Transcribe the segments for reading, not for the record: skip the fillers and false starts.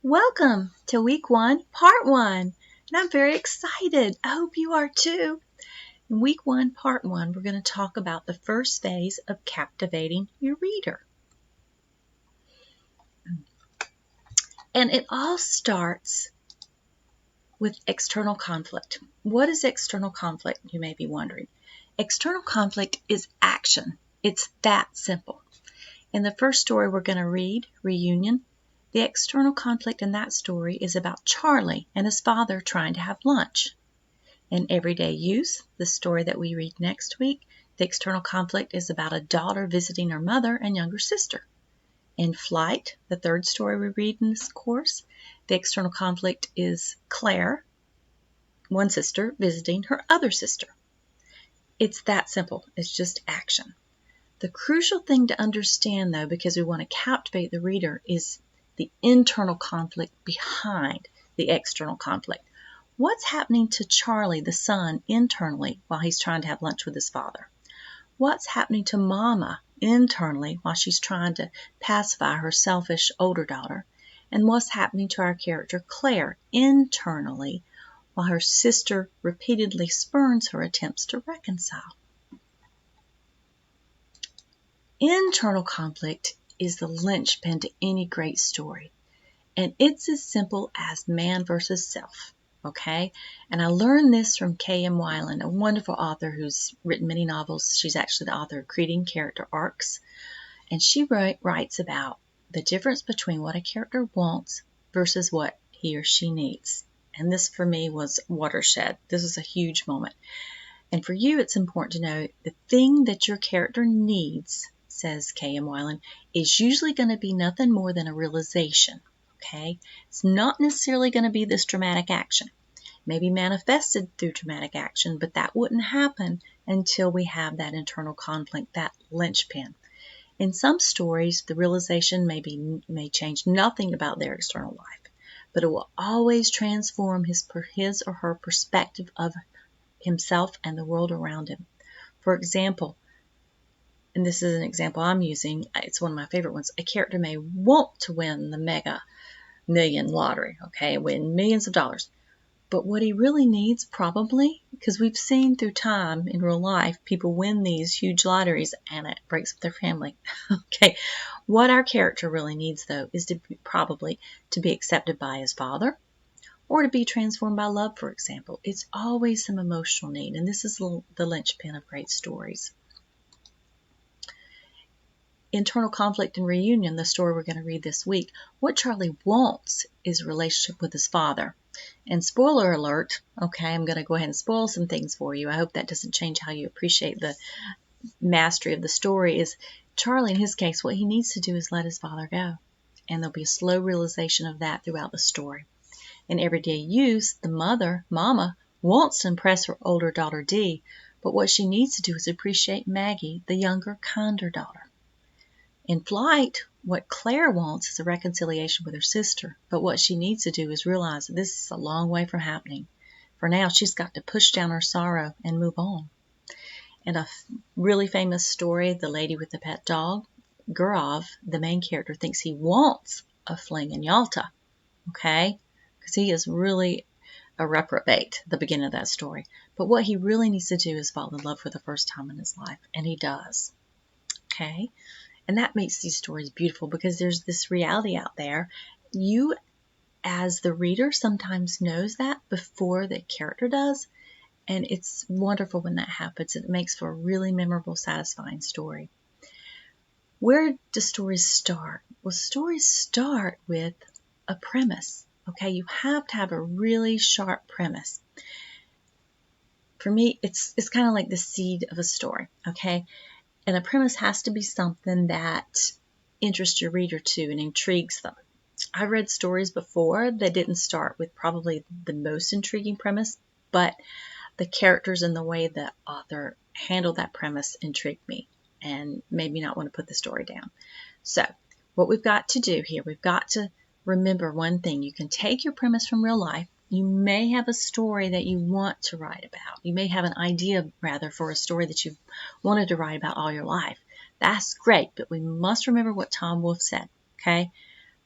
Welcome to week 1, part 1. And I'm very excited. I hope you are too. In week 1, part 1, we're going to talk about the first phase of captivating your reader. And it all starts with external conflict. What is external conflict, you may be wondering? External conflict is action. It's that simple. In the first story we're going to read, Reunion, the external conflict in that story is about Charlie and his father trying to have lunch. In Everyday Use, the story that we read next week, the external conflict is about a daughter visiting her mother and younger sister. In Flight, the third story we read in this course, the external conflict is Claire, one sister, visiting her other sister. It's that simple. It's just action. The crucial thing to understand, though, because we want to captivate the reader, is the internal conflict behind the external conflict. What's happening to Charlie, the son, internally while he's trying to have lunch with his father? What's happening to Mama internally while she's trying to pacify her selfish older daughter? And what's happening to our character Claire internally while her sister repeatedly spurns her attempts to reconcile? Internal conflict is the linchpin to any great story. And it's as simple as man versus self, okay? And I learned this from K.M. Weiland, a wonderful author who's written many novels. She's actually the author of Creating Character Arcs. And she writes about the difference between what a character wants versus what he or she needs. And this, for me, was watershed. This is a huge moment. And for you, it's important to know the thing that your character needs, says K.M. Weiland, is usually going to be nothing more than a realization. Okay? It's not necessarily going to be this dramatic action. It may be manifested through dramatic action, but that wouldn't happen until we have that internal conflict, that linchpin. In some stories, the realization may change nothing about their external life, but it will always transform his or her perspective of himself and the world around him. For example, and this is an example I'm using, it's one of my favorite ones, a character may want to win the Mega Million lottery, okay, win millions of dollars. But what he really needs, probably, because we've seen through time in real life, people win these huge lotteries and it breaks up their family. Okay, what our character really needs, though, is probably to be accepted by his father or to be transformed by love, for example. It's always some emotional need, and this is the linchpin of great stories. Internal conflict and reunion, the story we're going to read this week, what Charlie wants is a relationship with his father. And spoiler alert, okay, I'm going to go ahead and spoil some things for you. I hope that doesn't change how you appreciate the mastery of the story. Is Charlie, in his case, what he needs to do is let his father go. And there'll be a slow realization of that throughout the story. In Everyday Use, the mother, Mama, wants to impress her older daughter Dee, but what she needs to do is appreciate Maggie, the younger, kinder daughter. In Flight, what Claire wants is a reconciliation with her sister, but what she needs to do is realize that this is a long way from happening. For now, she's got to push down her sorrow and move on. In a really famous story, The Lady with the Pet Dog, Gurov, the main character, thinks he wants a fling in Yalta, okay? Because he is really a reprobate at the beginning of that story. But what he really needs to do is fall in love for the first time in his life, and he does, okay? And that makes these stories beautiful because there's this reality out there. You, as the reader, sometimes knows that before the character does. And it's wonderful when that happens. It makes for a really memorable, satisfying story. Where do stories start? Well, stories start with a premise. Okay, you have to have a really sharp premise. For me, it's kind of like the seed of a story, okay? And a premise has to be something that interests your reader too and intrigues them. I've read stories before that didn't start with probably the most intriguing premise, but the characters and the way the author handled that premise intrigued me and made me not want to put the story down. So what we've got to do here, we've got to remember one thing. You can take your premise from real life. You may have a story that you want to write about. You may have an idea, rather, for a story that you've wanted to write about all your life. That's great, but we must remember what Tom Wolfe said, okay?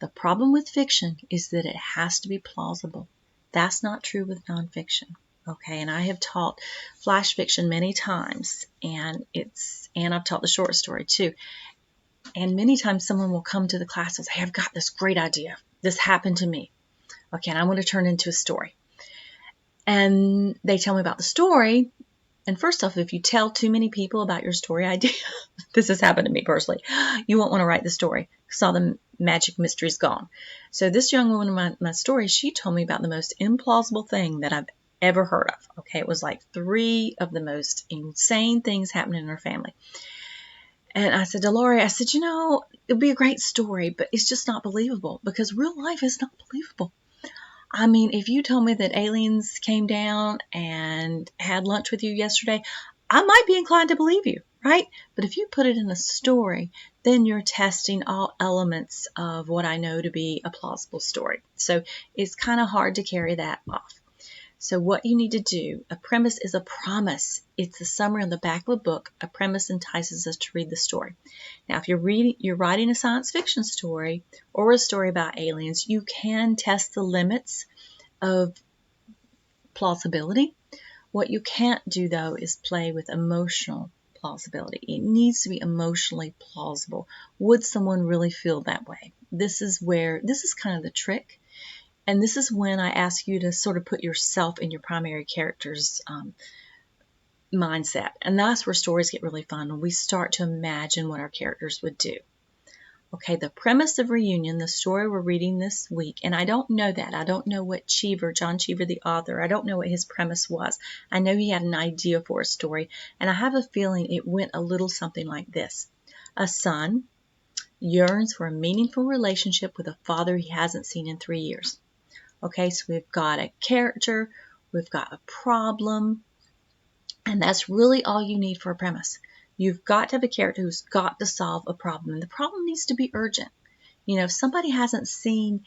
The problem with fiction is that it has to be plausible. That's not true with nonfiction. Okay, and I have taught flash fiction many times, and I've taught the short story too. And many times someone will come to the class and say, hey, I've got this great idea. This happened to me. Okay, and I want to turn it into a story. And they tell me about the story. And first off, if you tell too many people about your story idea, this has happened to me personally, you won't want to write the story because all the magic mystery is gone. So this young woman in my story, she told me about the most implausible thing that I've ever heard of. Okay, it was like 3 of the most insane things happening in her family. And I said to Lori, I said, it'd be a great story, but it's just not believable because real life is not believable. I mean, if you told me that aliens came down and had lunch with you yesterday, I might be inclined to believe you, right? But if you put it in a story, then you're testing all elements of what I know to be a plausible story. So it's kind of hard to carry that off. So what you need to do, a premise is a promise. It's a summary on the back of a book. A premise entices us to read the story. Now, if you're writing a science fiction story or a story about aliens, you can test the limits of plausibility. What you can't do, though, is play with emotional plausibility. It needs to be emotionally plausible. Would someone really feel that way? This is kind of the trick. And this is when I ask you to sort of put yourself in your primary character's mindset. And that's where stories get really fun, when we start to imagine what our characters would do. Okay, the premise of Reunion, the story we're reading this week, and I don't know that. I don't know what John Cheever, the author, I don't know what his premise was. I know he had an idea for a story, and I have a feeling it went a little something like this. A son yearns for a meaningful relationship with a father he hasn't seen in 3 years. Okay, so we've got a character, we've got a problem, and that's really all you need for a premise. You've got to have a character who's got to solve a problem, and the problem needs to be urgent. If somebody hasn't seen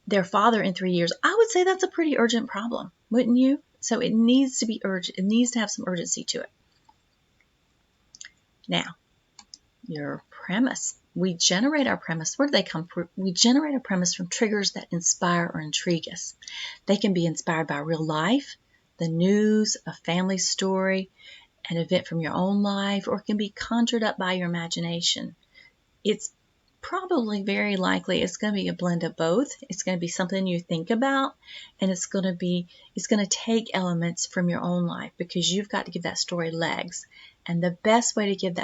their father in 3 years, I would say that's a pretty urgent problem, wouldn't you? So it needs to be urgent. It needs to have some urgency to it. Now, your premise. We generate our premise. Where do they come from? We generate a premise from triggers that inspire or intrigue us. They can be inspired by real life, the news, a family story, an event from your own life, or it can be conjured up by your imagination. It's probably very likely it's going to be a blend of both. It's going to be something you think about, and it's going to take elements from your own life because you've got to give that story legs. And the best way to give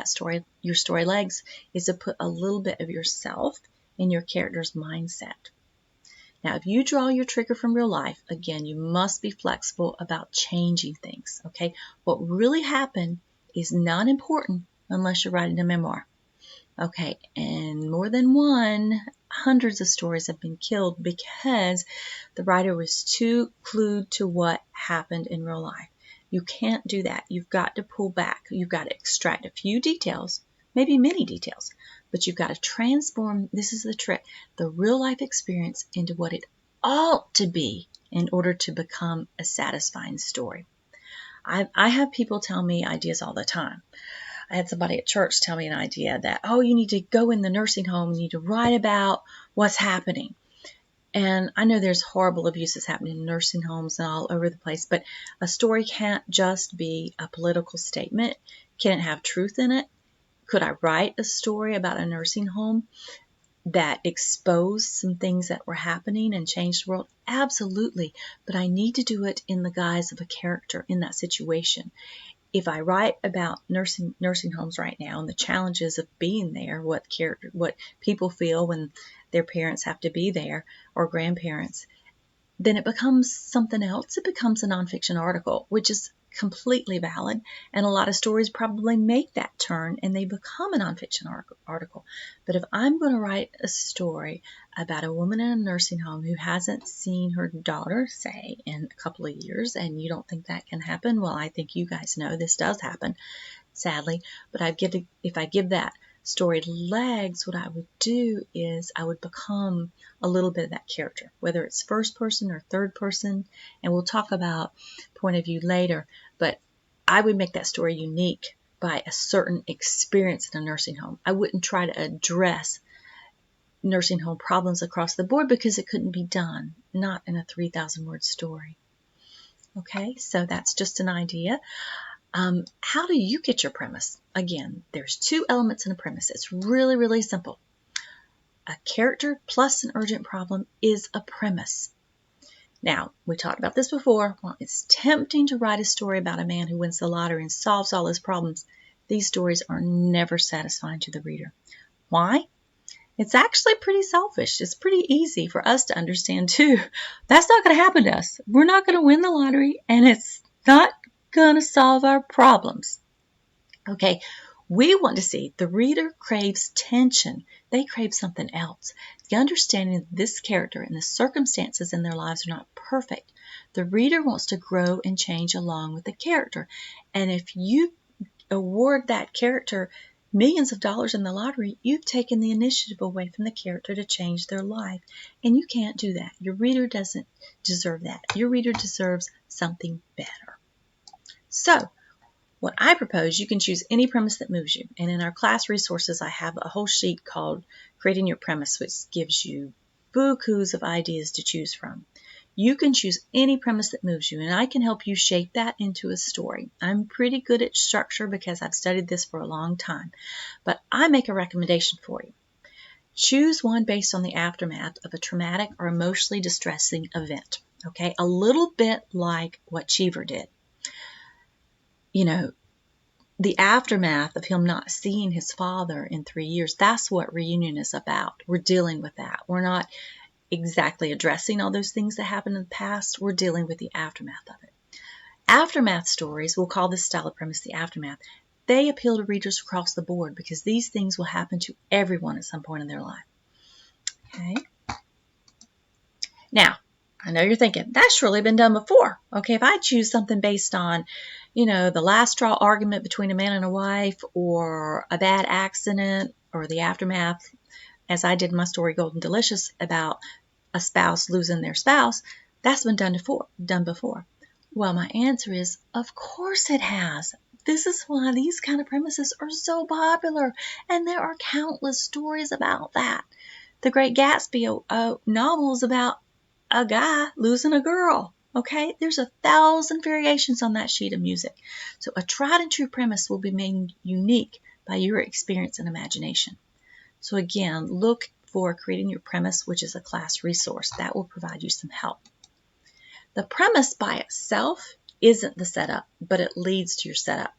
your story legs is to put a little bit of yourself in your character's mindset. Now, if you draw your trigger from real life, again, you must be flexible about changing things, okay? What really happened is not important unless you're writing a memoir. Okay, and more than hundreds of stories have been killed because the writer was too clued to what happened in real life. You can't do that. You've got to pull back. You've got to extract a few details, maybe many details, but you've got to transform, this is the trick, the real life experience into what it ought to be in order to become a satisfying story. I have people tell me ideas all the time. I had somebody at church tell me an idea that, you need to go in the nursing home, you need to write about what's happening. And I know there's horrible abuses happening in nursing homes and all over the place, but a story can't just be a political statement. Can it have truth in it? Could I write a story about a nursing home that exposed some things that were happening and changed the world? Absolutely. But I need to do it in the guise of a character in that situation. If I write about nursing homes right now and the challenges of being there, what people feel when their parents have to be there or grandparents, then it becomes something else. It becomes a nonfiction article, which is completely valid. And a lot of stories probably make that turn and they become a nonfiction article. But if I'm going to write a story about a woman in a nursing home who hasn't seen her daughter, say, in a couple of years, and you don't think that can happen, well, I think you guys know this does happen, sadly. But if I give that story legs, what I would do is I would become a little bit of that character, whether it's first person or third person, and we'll talk about point of view later, but I would make that story unique by a certain experience in a nursing home. I wouldn't try to address nursing home problems across the board because it couldn't be done, not in a 3,000 word story. Okay, so that's just an idea. How do you get your premise? Again, there's 2 elements in a premise. It's really, really simple. A character plus an urgent problem is a premise. Now, we talked about this before. While it's tempting to write a story about a man who wins the lottery and solves all his problems, these stories are never satisfying to the reader. Why? It's actually pretty selfish. It's pretty easy for us to understand, too. That's not going to happen to us. We're not going to win the lottery, and it's not going to solve our problems. Okay, we want to see the reader craves tension. They crave something else. The understanding of this character and the circumstances in their lives are not perfect. The reader wants to grow and change along with the character. And if you award that character millions of dollars in the lottery, you've taken the initiative away from the character to change their life. And you can't do that. Your reader doesn't deserve that. Your reader deserves something better. So, what I propose, you can choose any premise that moves you. And in our class resources, I have a whole sheet called Creating Your Premise, which gives you bukus of ideas to choose from. You can choose any premise that moves you, and I can help you shape that into a story. I'm pretty good at structure because I've studied this for a long time, but I make a recommendation for you. Choose one based on the aftermath of a traumatic or emotionally distressing event. Okay, a little bit like what Cheever did. You know, the aftermath of him not seeing his father in 3 years, that's what Reunion is about. We're dealing with that. We're not exactly addressing all those things that happened in the past. We're dealing with the aftermath of it. Aftermath stories, we'll call this style of premise the aftermath. They appeal to readers across the board because these things will happen to everyone at some point in their life. Okay. Now, I know you're thinking, that's surely been done before. Okay, if I choose something based on, the last straw argument between a man and a wife, or a bad accident, or the aftermath, as I did in my story Golden Delicious about a spouse losing their spouse, that's been done before. Well, my answer is, of course it has. This is why these kind of premises are so popular, and there are countless stories about that. The Great Gatsby novel is about a guy losing a girl. Okay, there's 1,000 variations on that sheet of music. So a tried and true premise will be made unique by your experience and imagination. So again, look for Creating Your Premise, which is a class resource. That will provide you some help. The premise by itself isn't the setup, but it leads to your setup.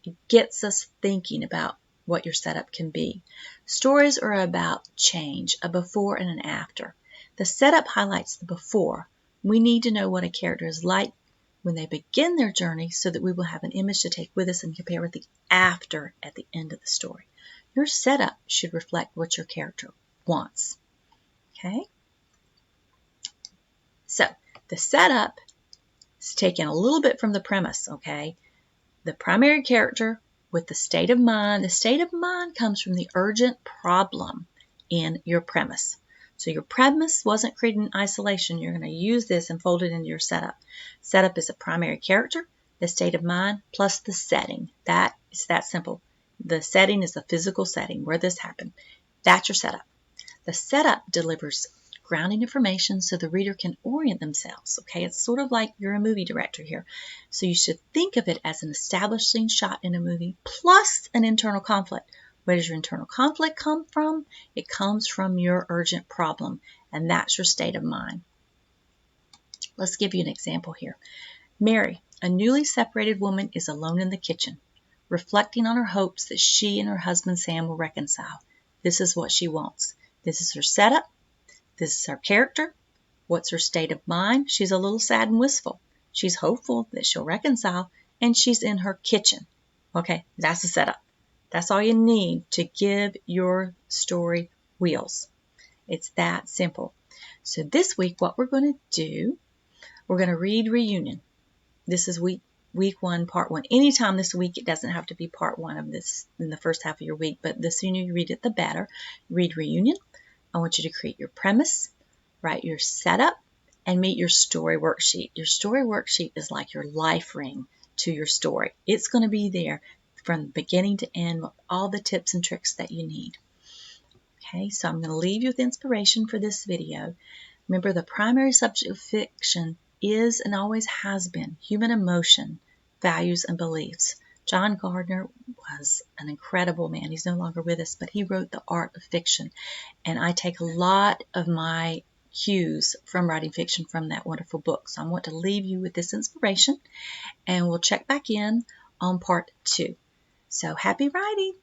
It gets us thinking about what your setup can be. Stories are about change, a before and an after. The setup highlights the before. We need to know what a character is like when they begin their journey so that we will have an image to take with us and compare with the after at the end of the story. Your setup should reflect what your character wants. Okay? So, the setup is taken a little bit from the premise, okay? The primary character with the state of mind. The state of mind comes from the urgent problem in your premise. So your premise wasn't created in isolation. You're going to use this and fold it into your setup. Setup is a primary character, the state of mind, plus the setting. That is that simple. The setting is the physical setting where this happened. That's your setup. The setup delivers grounding information so the reader can orient themselves. Okay, it's sort of like you're a movie director here. So you should think of it as an establishing shot in a movie plus an internal conflict. Where does your internal conflict come from? It comes from your urgent problem, and that's your state of mind. Let's give you an example here. Mary, a newly separated woman, is alone in the kitchen, reflecting on her hopes that she and her husband Sam will reconcile. This is what she wants. This is her setup. This is her character. What's her state of mind? She's a little sad and wistful. She's hopeful that she'll reconcile, and she's in her kitchen. Okay, that's the setup. That's all you need to give your story wheels. It's that simple. So this week, what we're going to do, we're going to read Reunion. This is week 1, part 1. Anytime this week, it doesn't have to be part 1 of this in the first half of your week, but the sooner you read it, the better. Read Reunion. I want you to create your premise, write your setup, and meet your story worksheet. Your story worksheet is like your life ring to your story. It's going to be there from beginning to end with all the tips and tricks that you need. Okay, so I'm going to leave you with inspiration for this video. Remember, the primary subject of fiction is and always has been human emotion, values, and beliefs. John Gardner was an incredible man. He's no longer with us, but he wrote The Art of Fiction. And I take a lot of my cues from writing fiction from that wonderful book. So I want to leave you with this inspiration, and we'll check back in on part 2. So happy writing!